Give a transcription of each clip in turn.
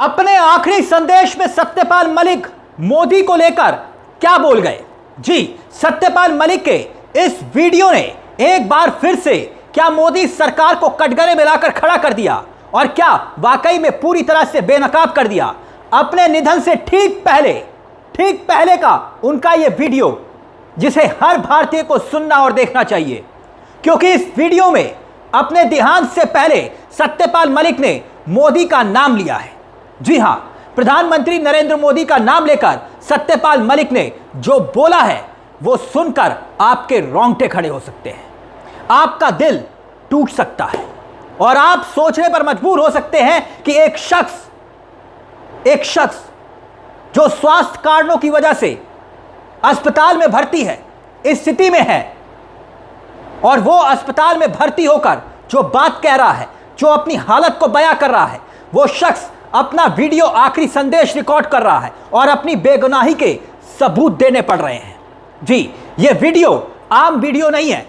अपने आखिरी संदेश में सत्यपाल मलिक मोदी को लेकर क्या बोल गए? जी, सत्यपाल मलिक के इस वीडियो ने एक बार फिर से क्या मोदी सरकार को कटघरे में लाकर खड़ा कर दिया और क्या वाकई में पूरी तरह से बेनकाब कर दिया। अपने निधन से ठीक पहले का उनका यह वीडियो, जिसे हर भारतीय को सुनना और देखना चाहिए, क्योंकि इस वीडियो में अपने देहांत से पहले सत्यपाल मलिक ने मोदी का नाम लिया है। जी हां, प्रधानमंत्री नरेंद्र मोदी का नाम लेकर सत्यपाल मलिक ने जो बोला है वो सुनकर आपके रोंगटे खड़े हो सकते हैं, आपका दिल टूट सकता है और आप सोचने पर मजबूर हो सकते हैं कि एक शख्स जो स्वास्थ्य कारणों की वजह से अस्पताल में भर्ती है, इस स्थिति में है, और वो अस्पताल में भर्ती होकर जो बात कह रहा है, जो अपनी हालत को बयां कर रहा है, वो शख्स अपना वीडियो आखिरी संदेश रिकॉर्ड कर रहा है और अपनी बेगुनाही के सबूत देने पड़ रहे हैं। जी, ये वीडियो आम वीडियो नहीं है।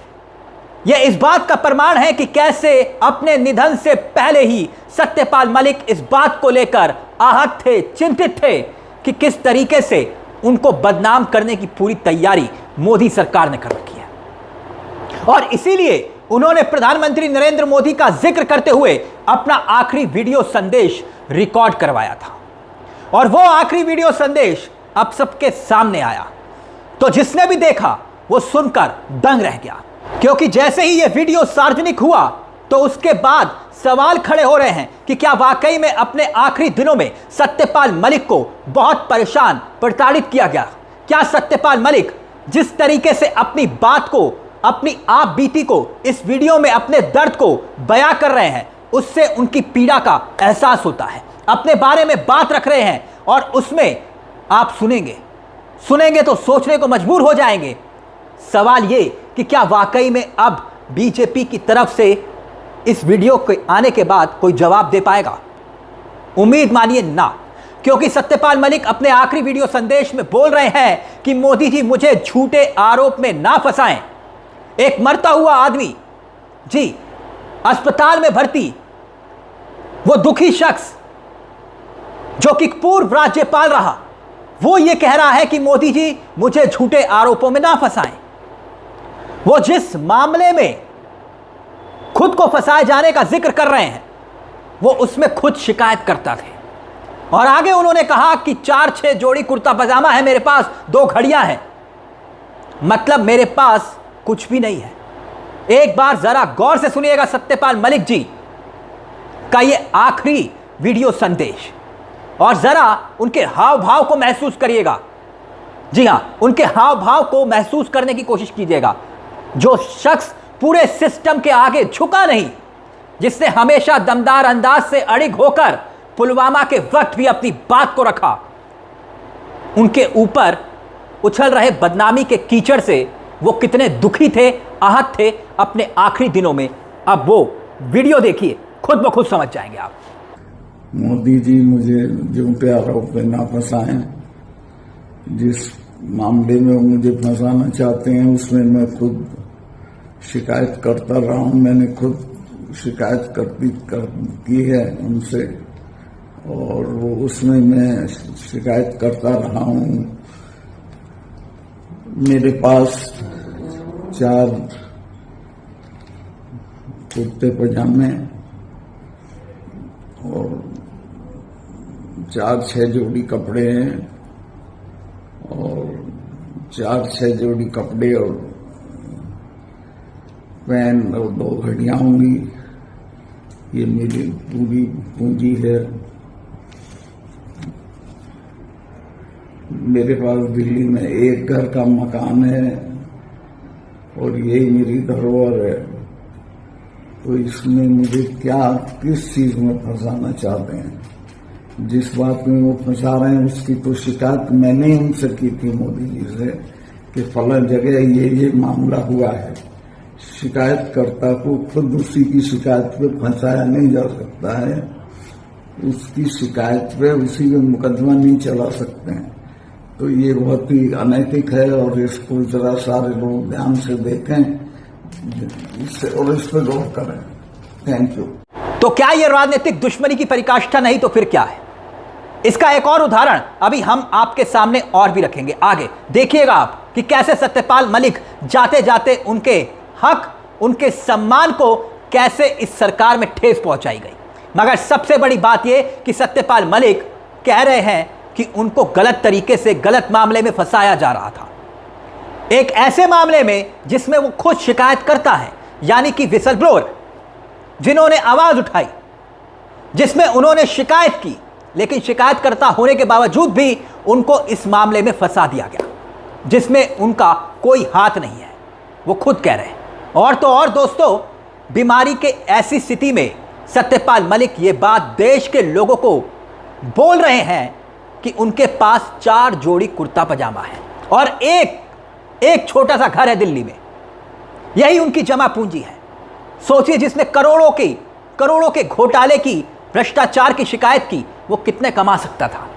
यह इस बात का प्रमाण है कि कैसे अपने निधन से पहले ही सत्यपाल मलिक इस बात को लेकर आहत थे, चिंतित थे कि किस तरीके से उनको बदनाम करने की पूरी तैयारी मोदी सरकार ने कर रखी है। और इसीलिए उन्होंने प्रधानमंत्री नरेंद्र मोदी का जिक्र करते हुए अपना आखिरी वीडियो संदेश रिकॉर्ड करवाया था और वो आखिरी वीडियो संदेश अब सबके सामने आया, तो जिसने भी देखा वो सुनकर दंग रह गया। क्योंकि जैसे ही ये वीडियो सार्वजनिक हुआ तो उसके बाद सवाल खड़े हो रहे हैं कि क्या वाकई में अपने आखिरी दिनों में सत्यपाल मलिक को बहुत परेशान, प्रताड़ित किया गया? क्या सत्यपाल मलिक जिस तरीके से अपनी बात को, अपनी आप बीती को इस वीडियो में, अपने दर्द को बयां कर रहे हैं, उससे उनकी पीड़ा का एहसास होता है, अपने बारे में बात रख रहे हैं और उसमें आप सुनेंगे तो सोचने को मजबूर हो जाएंगे। सवाल ये कि क्या वाकई में अब बीजेपी की तरफ से इस वीडियो के आने के बाद कोई जवाब दे पाएगा? उम्मीद मानिए ना, क्योंकि सत्यपाल मलिक अपने आखिरी वीडियो संदेश में बोल रहे हैं कि मोदी जी मुझे झूठे आरोप में ना फंसाएं। एक मरता हुआ आदमी, जी, अस्पताल में भर्ती, वो दुखी शख्स जो कि पूर्व राज्यपाल रहा, वो ये कह रहा है कि मोदी जी मुझे झूठे आरोपों में ना फंसाएं। वो जिस मामले में खुद को फंसाए जाने का जिक्र कर रहे हैं, वो उसमें खुद शिकायत करता थे। और आगे उन्होंने कहा कि 4-6 जोड़ी कुर्ता पजामा है मेरे पास, 2 घड़ियां हैं, मतलब मेरे पास कुछ भी नहीं है। एक बार जरा गौर से सुनिएगा सत्यपाल मलिक जी का ये आखिरी वीडियो संदेश और जरा उनके हाव भाव को महसूस करिएगा। जी हां, उनके हाव भाव को महसूस करने की कोशिश कीजिएगा। जो शख्स पूरे सिस्टम के आगे झुका नहीं, जिसने हमेशा दमदार अंदाज से अड़िग होकर पुलवामा के वक्त भी अपनी बात को रखा, उनके ऊपर उछल रहे बदनामी के कीचड़ से वो कितने दुखी थे, आहत थे अपने आखिरी दिनों में। अब वो वीडियो देखिए, खुद ब खुद समझ जाएंगे आप। मोदी जी मुझे झूठे आरोप में ना फंसाएं। जिस मामले में वो मुझे फंसाना चाहते हैं उसमें मैं खुद शिकायत करता रहा हूं। मैंने खुद शिकायत की है उनसे और वो उसमें मैं शिकायत करता रहा हूं। मेरे पास 4 कुर्ते पजामे और 4-6 जोड़ी कपड़े हैं और 4-6 जोड़ी कपड़े और पेन और 2 घड़ियां होंगी। ये मेरी पूरी पूंजी है। मेरे पास दिल्ली में एक घर का मकान है और यही मेरी धरोहर है। तो इसमें मुझे किस चीज में फंसाना चाहते हैं? जिस बात में वो फंसा रहे हैं उसकी तो शिकायत मैंने उनसे की थी, मोदी जी से, कि फलां जगह ये मामला हुआ है। शिकायतकर्ता को खुद उसी की शिकायत पे फंसाया नहीं जा सकता है। उसकी शिकायत पे उसी में मुकदमा नहीं चला सकते हैं। तो ये बहुत ही अनैतिक है और इसको जरा सारे लोग ध्यान से देखें और इस पर गौर करें। Thank you. तो क्या यह राजनीतिक दुश्मनी की परिकाष्ठा नहीं तो फिर क्या है? इसका एक और उदाहरण अभी हम आपके सामने और भी रखेंगे। आगे देखिएगा आप कि कैसे सत्यपाल मलिक जाते जाते उनके हक, उनके सम्मान को कैसे इस सरकार में ठेस पहुंचाई गई। मगर सबसे बड़ी बात यह कि सत्यपाल मलिक कह रहे हैं कि उनको गलत तरीके से गलत मामले में फंसाया जा रहा था, एक ऐसे मामले में जिसमें वो खुद शिकायत करता है, यानी कि विसल ब्लोअर, जिन्होंने आवाज उठाई, जिसमें उन्होंने शिकायत की, लेकिन शिकायतकर्ता होने के बावजूद भी उनको इस मामले में फंसा दिया गया जिसमें उनका कोई हाथ नहीं है, वो खुद कह रहे हैं। और तो और दोस्तों, बीमारी के ऐसी स्थिति में सत्यपाल मलिक ये बात देश के लोगों को बोल रहे हैं कि उनके पास 4 जोड़ी कुर्ता पजामा है और एक छोटा सा घर है दिल्ली में, यही उनकी जमा पूंजी है। सोचिए, जिसने करोड़ों के घोटाले की, भ्रष्टाचार की शिकायत की, वो कितने कमा सकता था,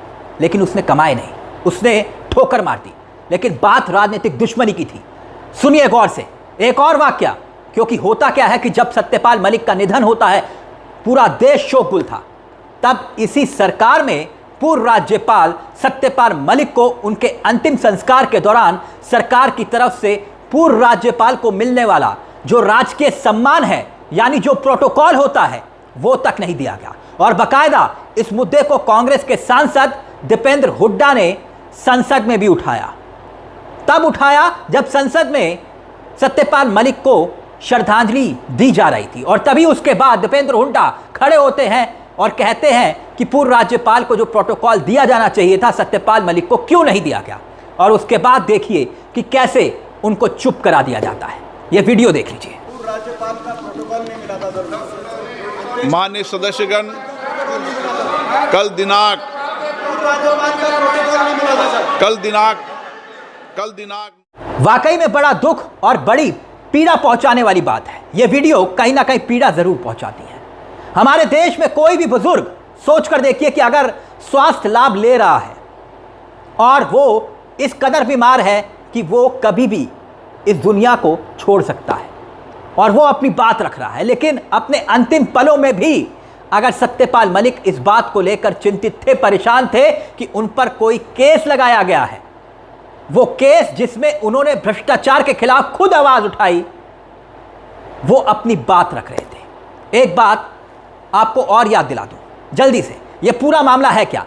लेकिन उसने कमाए नहीं, उसने ठोकर मार दी। लेकिन बात राजनीतिक दुश्मनी की थी। सुनिए गौर से एक और वाकया, क्योंकि होता क्या है कि जब सत्यपाल मलिक का निधन होता है पूरा देश शोकगुल था। तब इसी सरकार में पूर्व राज्यपाल सत्यपाल मलिक को उनके अंतिम संस्कार के दौरान सरकार की तरफ से पूर्व राज्यपाल को मिलने वाला जो राजकीय सम्मान है, यानी जो प्रोटोकॉल होता है, वो तक नहीं दिया गया। और बाकायदा इस मुद्दे को कांग्रेस के सांसद दीपेंद्र हुड्डा ने संसद में भी उठाया। तब उठाया जब संसद में सत्यपाल मलिक को श्रद्धांजलि दी जा रही थी, और तभी उसके बाद दीपेंद्र हुड्डा खड़े होते हैं और कहते हैं कि पूर्व राज्यपाल को जो प्रोटोकॉल दिया जाना चाहिए था, सत्यपाल मलिक को क्यों नहीं दिया गया। और उसके बाद देखिए कि कैसे उनको चुप करा दिया जाता है। यह वीडियो देख लीजिए। पूर्व राज्यपाल का प्रोटोकॉल नहीं मिला था। माननीय सदस्यगण, कल दिनांक वाकई में बड़ा दुख और बड़ी पीड़ा पहुंचाने वाली बात है। यह वीडियो कहीं ना कहीं पीड़ा जरूर पहुंचाती है। हमारे देश में कोई भी बुजुर्ग सोचकर देखिए कि अगर स्वास्थ्य लाभ ले रहा है और वो इस कदर बीमार है कि वो कभी भी इस दुनिया को छोड़ सकता है और वो अपनी बात रख रहा है, लेकिन अपने अंतिम पलों में भी अगर सत्यपाल मलिक इस बात को लेकर चिंतित थे, परेशान थे कि उन पर कोई केस लगाया गया है, वो केस जिसमें उन्होंने भ्रष्टाचार के खिलाफ खुद आवाज उठाई, वो अपनी बात रख रहे थे। एक बात आपको और याद दिला दूं जल्दी से, ये पूरा मामला है क्या।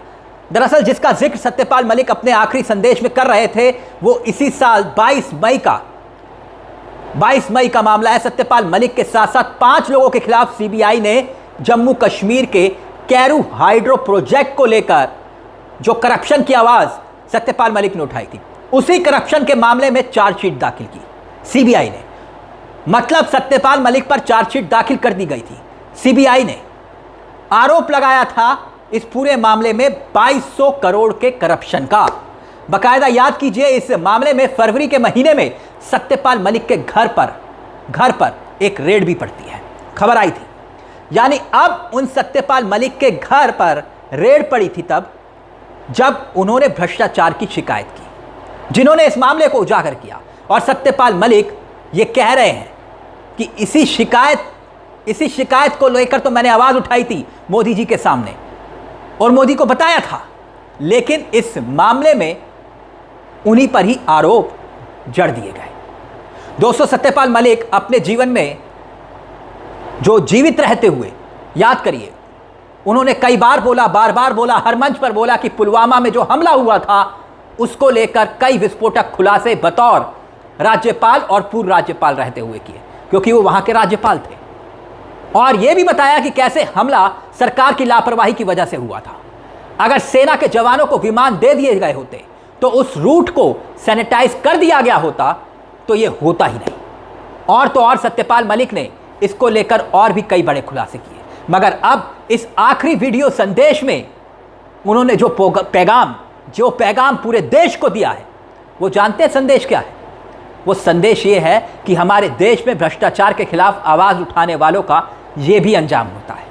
दरअसल जिसका जिक्र सत्यपाल मलिक अपने आखिरी संदेश में कर रहे थे, वो इसी साल 22 मई का मामला है। सत्यपाल मलिक के साथ साथ 5 लोगों के खिलाफ सीबीआई ने जम्मू कश्मीर के कैरू हाइड्रो प्रोजेक्ट को लेकर जो करप्शन की आवाज सत्यपाल मलिक ने उठाई थी, उसी करप्शन के मामले में चार्जशीट दाखिल की सीबीआई ने। मतलब सत्यपाल मलिक पर चार्जशीट दाखिल कर दी गई थी। सीबीआई ने आरोप लगाया था इस पूरे मामले में 2200 करोड़ के करप्शन का। बाकायदा याद कीजिए, इस मामले में फरवरी के महीने में सत्यपाल मलिक के घर पर एक रेड भी पड़ती है, खबर आई थी। यानी अब उन सत्यपाल मलिक के घर पर रेड पड़ी थी तब जब उन्होंने भ्रष्टाचार की शिकायत की, जिन्होंने इस मामले को उजागर किया। और सत्यपाल मलिक ये कह रहे हैं कि इसी शिकायत को लेकर तो मैंने आवाज उठाई थी मोदी जी के सामने और मोदी को बताया था, लेकिन इस मामले में उन्हीं पर ही आरोप जड़ दिए गए। दोस्तों, सत्यपाल मलिक अपने जीवन में जो जीवित रहते हुए, याद करिए, उन्होंने कई बार बोला, बार बार बोला, हर मंच पर बोला कि पुलवामा में जो हमला हुआ था उसको लेकर कई विस्फोटक खुलासे बतौर राज्यपाल और पूर्व राज्यपाल रहते हुए किए, क्योंकि वो वहां के राज्यपाल थे। और यह भी बताया कि कैसे हमला सरकार की लापरवाही की वजह से हुआ था। अगर सेना के जवानों को विमान दे दिए गए होते तो उस रूट को सैनिटाइज कर दिया गया होता तो यह होता ही नहीं। और तो और सत्यपाल मलिक ने इसको लेकर और भी कई बड़े खुलासे किए। मगर अब इस आखिरी वीडियो संदेश में उन्होंने जो पैगाम पूरे देश को दिया है, वो जानते हैं संदेश क्या है? वो संदेश ये है कि हमारे देश में भ्रष्टाचार के खिलाफ आवाज उठाने वालों का ये भी अंजाम होता है।